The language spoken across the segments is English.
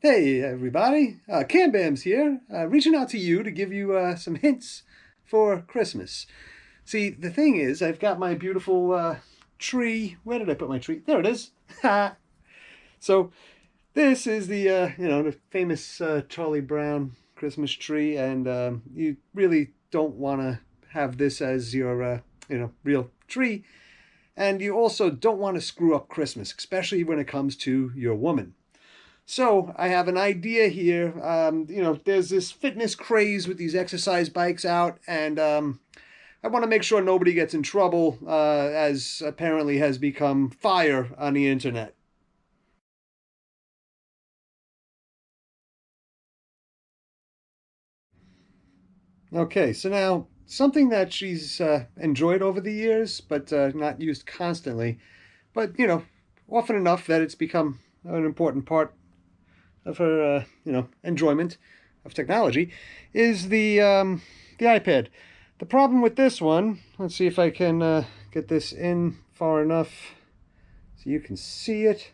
Hey everybody, Cam Bam's here, reaching out to you to give you some hints for Christmas. See, the thing is, I've got my beautiful tree. Where did I put my tree? There it is. So this is the famous Charlie Brown Christmas tree, and you really don't want to have this as your real tree, and you also don't want to screw up Christmas, especially when it comes to your woman. So I have an idea here. There's this fitness craze with these exercise bikes out, and I want to make sure nobody gets in trouble, as apparently has become fire on the internet. Okay, so now something that she's enjoyed over the years, but not used constantly, but often enough that it's become an important part of her, enjoyment of technology, is the iPad. The problem with this one, let's see if I can get this in far enough so you can see it.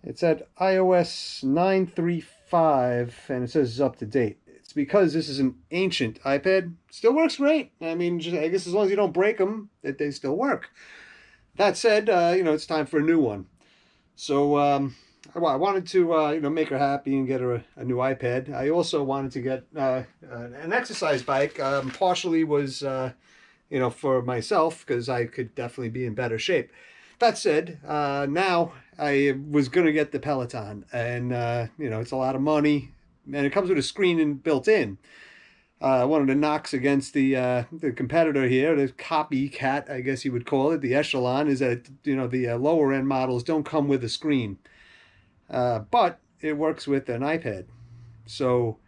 It's at iOS 9.3.5, and it says it's up to date. It's because this is an ancient iPad. Still works great. I mean, I guess as long as you don't break them, they still work. That said, it's time for a new one. So I wanted to make her happy and get her a new iPad. I also wanted to get an exercise bike. Partially was for myself because I could definitely be in better shape. That said, now I was gonna get the Peloton, and it's a lot of money, and it comes with a screen built in. One of the knocks against the competitor here, the copycat, I guess you would call it, the Echelon, is that the lower end models don't come with a screen, but it works with an iPad. So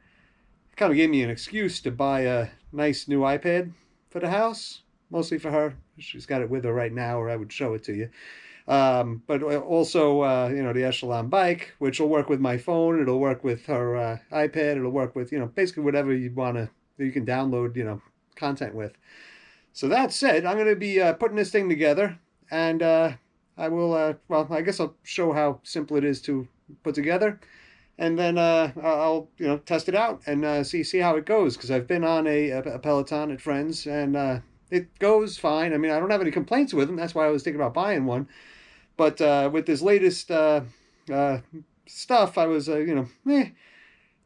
it kind of gave me an excuse to buy a nice new iPad for the house, mostly for her. She's got it with her right now, or I would show it to you. But also, the Echelon bike, which will work with my phone. It'll work with her iPad. It'll work with, basically whatever you want to, you can download, content with. So that said, I'm going to be putting this thing together, and I will, well, I guess I'll show how simple it is to put together, and then I'll, test it out and see how it goes, because I've been on a Peloton at friends, and it goes fine. I mean, I don't have any complaints with them. That's why I was thinking about buying one. But with this latest stuff, I was,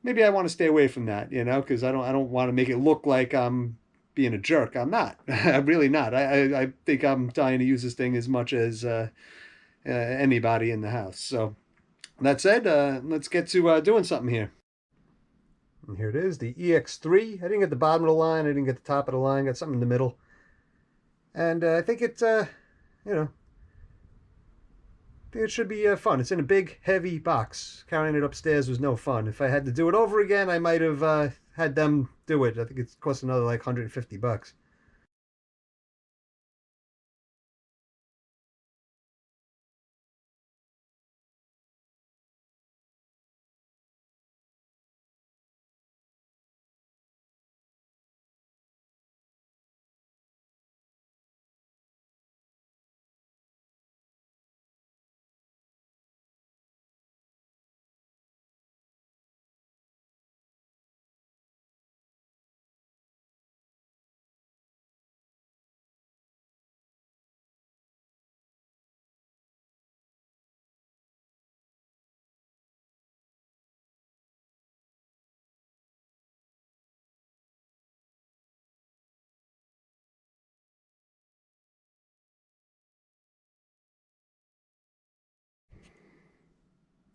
maybe I want to stay away from that, because I don't want to make it look like I'm being a jerk. I'm not. I'm really not. I think I'm dying to use this thing as much as anybody in the house. So that said, let's get to doing something here. And here it is, the EX3. I didn't get the bottom of the line. I didn't get the top of the line. Got something in the middle. And I think it's, it should be fun. It's in a big, heavy box. Carrying it upstairs was no fun. If I had to do it over again, I might have had them do it. I think it cost another like $150.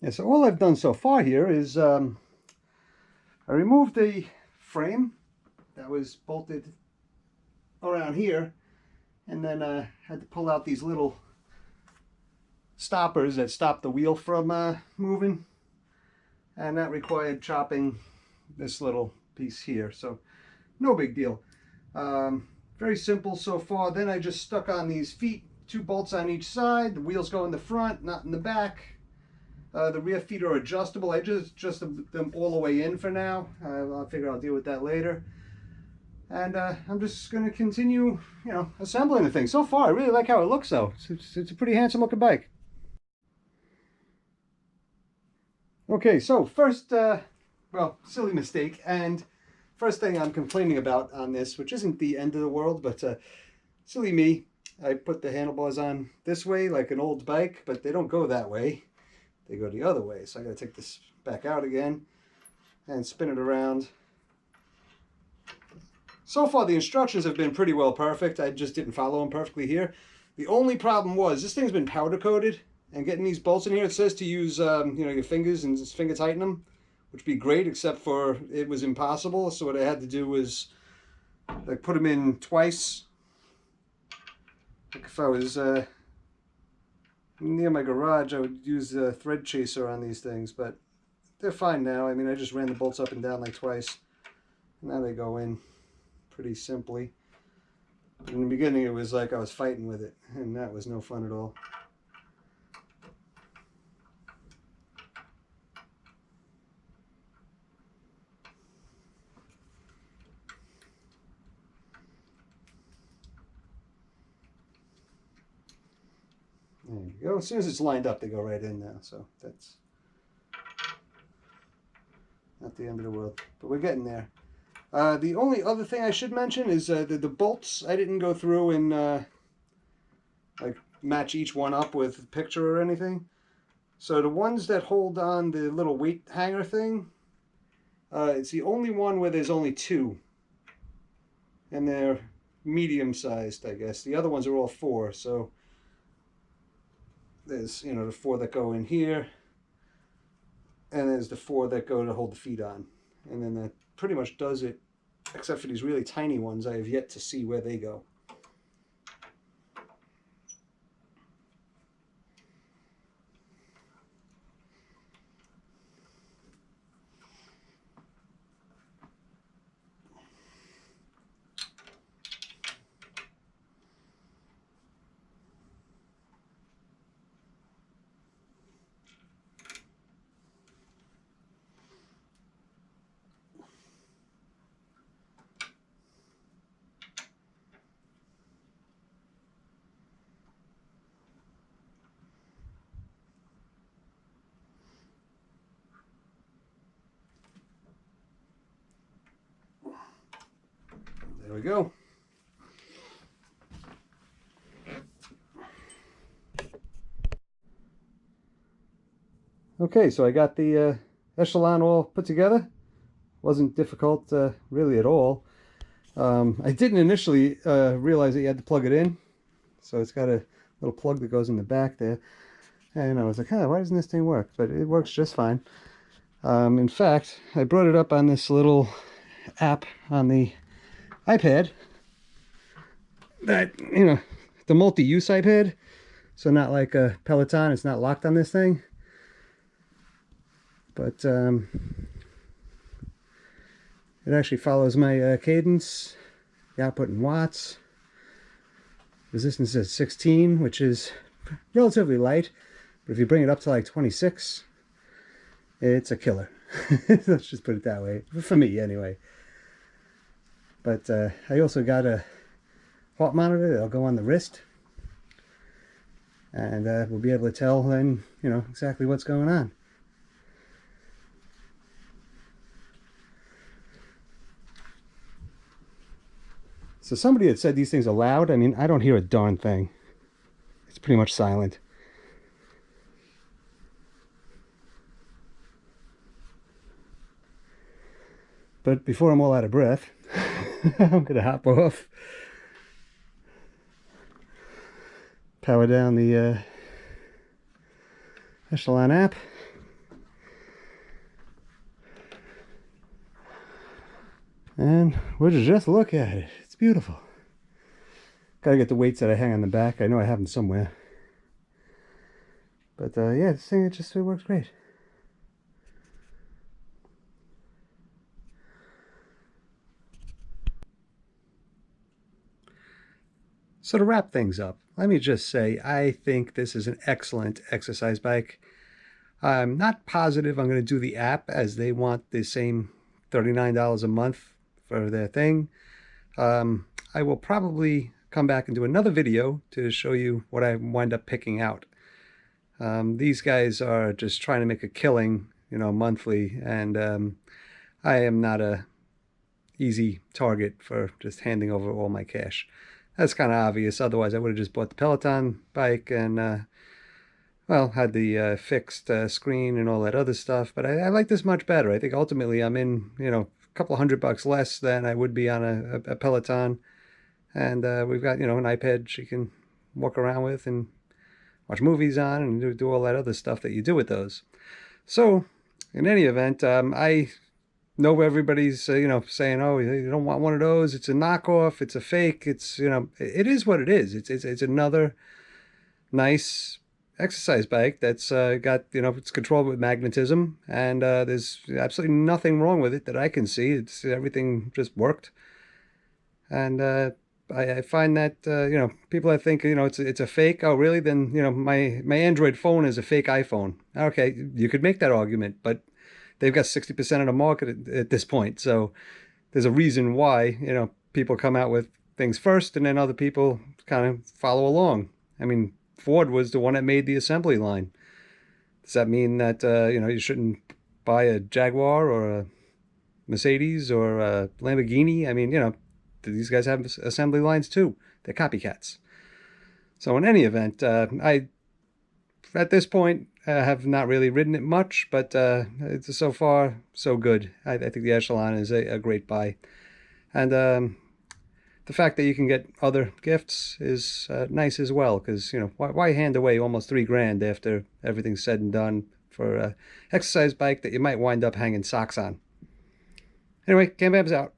Yeah, so all I've done so far here is I removed the frame that was bolted around here, and then had to pull out these little stoppers that stop the wheel from moving, and that required chopping this little piece here. So no big deal. Very simple so far. Then I just stuck on these feet, 2 bolts on each side. The wheels go in the front, not in the back. The rear feet are adjustable. I just adjusted them all the way in for now. I'll figure I'll deal with that later. And I'm just going to continue, assembling the thing. So far, I really like how it looks, though. It's a pretty handsome looking bike. Okay, so first, well, silly mistake, and first thing I'm complaining about on this, which isn't the end of the world, but silly me, I put the handlebars on this way like an old bike, but they don't go that way. They go the other way, so I gotta take this back out again and spin it around. So far, the instructions have been pretty well perfect. I just didn't follow them perfectly here. The only problem was this thing's been powder coated, and getting these bolts in here, it says to use your fingers and just finger tighten them, which would be great, except for it was impossible. So what I had to do was like put them in twice. Like if I was near my garage, I would use the thread chaser on these things, but they're fine now. I mean, I just ran the bolts up and down like twice. Now they go in pretty simply. But in the beginning, it was like I was fighting with it, and that was no fun at all. There you go. As soon as it's lined up, they go right in now. So that's not the end of the world. But we're getting there. The only other thing I should mention is the bolts. I didn't go through and like match each one up with a picture or anything. So the ones that hold on the little weight hanger thing, it's the only one where there's only two. And they're medium sized, I guess. The other ones are all 4, so there's, the 4 that go in here, and there's the 4 that go to hold the feet on. And then that pretty much does it, except for these really tiny ones. I have yet to see where they go. There we go. Okay, so I got the Echelon all put together. Wasn't difficult really at all. I didn't initially realize that you had to plug it in. So it's got a little plug that goes in the back there. And I was like, why doesn't this thing work? But it works just fine. In fact, I brought it up on this little app on the iPad. That, the multi-use iPad. So not like a Peloton, it's not locked on this thing. But it actually follows my cadence, the output in watts. Resistance is 16, which is relatively light. But if you bring it up to like 26, it's a killer. Let's just put it that way. For me, anyway. But I also got a heart monitor that'll go on the wrist. And we'll be able to tell then, exactly what's going on. So somebody had said these things are loud. I mean, I don't hear a darn thing. It's pretty much silent. But before I'm all out of breath, I'm going to hop off. Power down the Echelon app. And we'll just look at it. It's beautiful. Gotta get the weights that I hang on the back. I know I have them somewhere. But yeah, this thing, it works great. So to wrap things up, let me just say, I think this is an excellent exercise bike. I'm not positive I'm going to do the app, as they want the same $39 a month for their thing. I will probably come back and do another video to show you what I wind up picking out. These guys are just trying to make a killing monthly, and I am not a easy target for just handing over all my cash. That's kind of obvious. Otherwise, I would have just bought the Peloton bike and, well, had the fixed screen and all that other stuff. But I like this much better. I think ultimately I'm in, a couple $100 less than I would be on a Peloton. And we've got, an iPad she can walk around with and watch movies on and do all that other stuff that you do with those. So, in any event, I know everybody's saying, oh, you don't want one of those, it's a knockoff, it's a fake, it's it is what it is. It's another nice exercise bike that's got it's controlled with magnetism, and there's absolutely nothing wrong with it that I can see. It's everything just worked. And I find that people that think it's a fake, oh really, then my Android phone is a fake iPhone. Okay, you could make that argument, but they've got 60% of the market at this point. So there's a reason why, people come out with things first and then other people kind of follow along. I mean, Ford was the one that made the assembly line. Does that mean that, you shouldn't buy a Jaguar or a Mercedes or a Lamborghini? I mean, these guys have assembly lines too. They're copycats. So in any event, I, at this point, have not really ridden it much, but it's so far so good. I think the Echelon is a great buy, and the fact that you can get other gifts is nice as well. Because why hand away almost $3,000 after everything's said and done for an exercise bike that you might wind up hanging socks on? Anyway, Cam Babs out.